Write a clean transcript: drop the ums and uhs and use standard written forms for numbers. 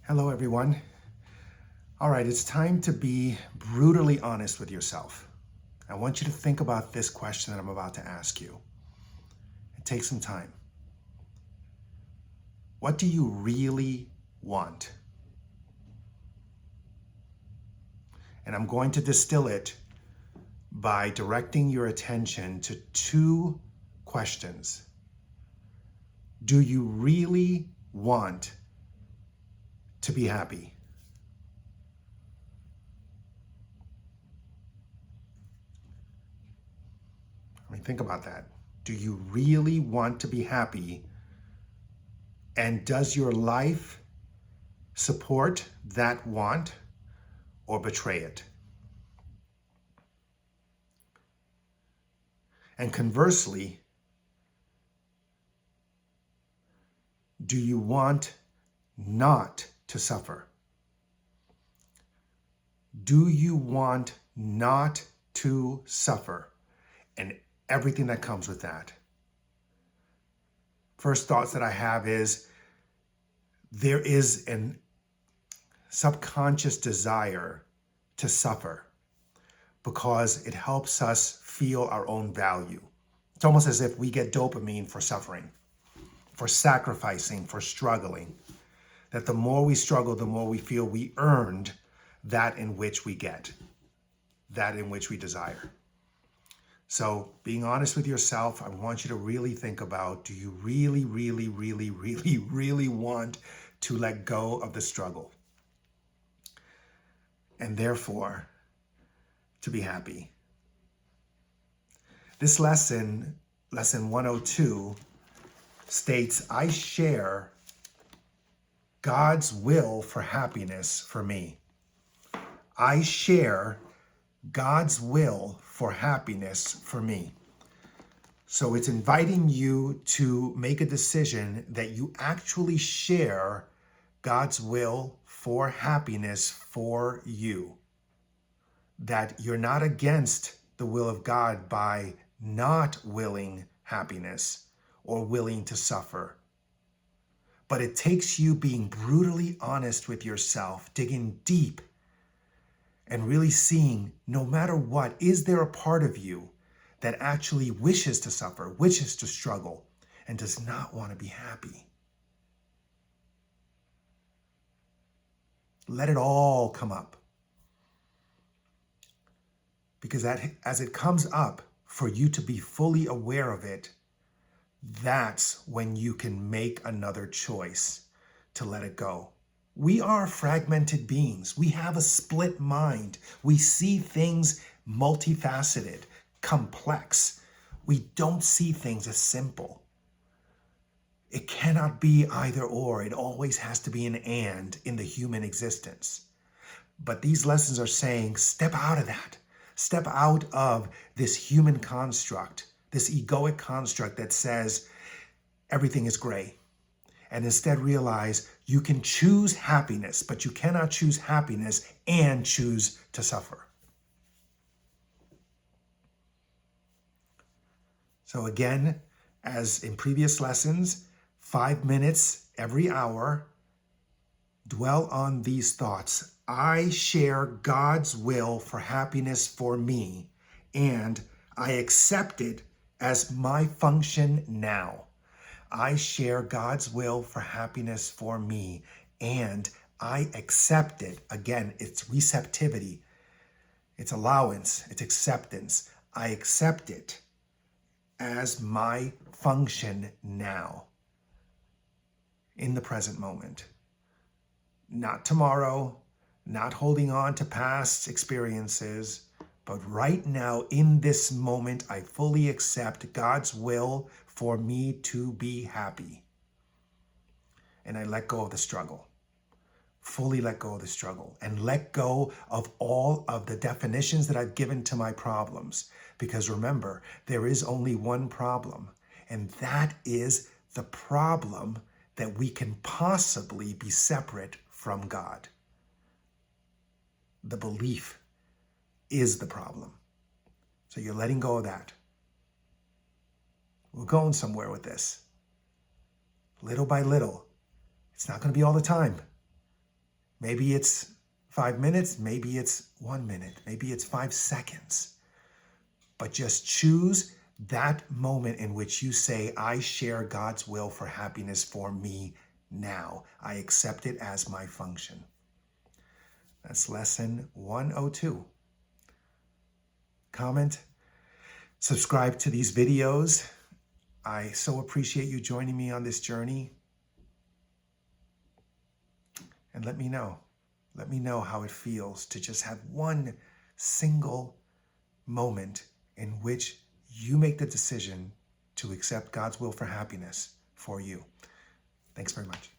Hello, everyone. All right, it's time to be brutally honest with yourself. I want you to think about this question that I'm about to ask you. And take some time. What do you really want? And I'm going to distill it by directing your attention to two questions. Do you really want to be happy? I mean, think about that. Do you really want to be happy? And does your life support that want or betray it? And conversely, do you want not to suffer? Do you want not to suffer and everything that comes with that? First thoughts that I have is there is an subconscious desire to suffer because it helps us feel our own value. It's almost as if we get dopamine for suffering, for sacrificing, for struggling. That the more we struggle, the more we feel we earned that in which we get, that in which we desire. So being honest with yourself, I want you to really think about, do you really want to let go of the struggle? And therefore, to be happy. This lesson 102, states, I share God's will for happiness for me. I share God's will for happiness for me. So it's inviting you to make a decision that you actually share God's will for happiness for you. That you're not against the will of God by not willing happiness or willing to suffer. But it takes you being brutally honest with yourself, digging deep, and really seeing, no matter what, is there a part of you that actually wishes to suffer, wishes to struggle, and does not want to be happy? Let it all come up. Because as it comes up, for you to be fully aware of it, that's when you can make another choice to let it go. We are fragmented beings. We have a split mind. We see things multifaceted, complex. We don't see things as simple. It cannot be either or. It always has to be an and in the human existence. But these lessons are saying, step out of that. Step out of this human construct, this egoic construct that says everything is gray. And instead realize you can choose happiness, but you cannot choose happiness and choose to suffer. So again, as in previous lessons, 5 minutes every hour, dwell on these thoughts. I share God's will for happiness for me, and I accept it as my function now. I share God's will for happiness for me, and I accept it. Again, it's receptivity, it's allowance, it's acceptance. I accept it as my function now, in the present moment. Not tomorrow, not holding on to past experiences, but right now, in this moment, I fully accept God's will for me to be happy. And I let go of the struggle. Fully let go of the struggle and let go of all of the definitions that I've given to my problems. Because remember, there is only one problem, and that is the problem that we can possibly be separate from God. The belief is the problem. So you're letting go of that. We're going somewhere with this. Little by little. It's not going to be all the time. Maybe it's 5 minutes, maybe it's 1 minute, maybe it's 5 seconds. But just choose that moment in which you say, I share God's will for happiness for me now. I accept it as my function. That's lesson 102. Comment, subscribe to these videos. I so appreciate you joining me on this journey. And let me know. Let me know how it feels to just have one single moment in which you make the decision to accept God's will for happiness for you. Thanks very much.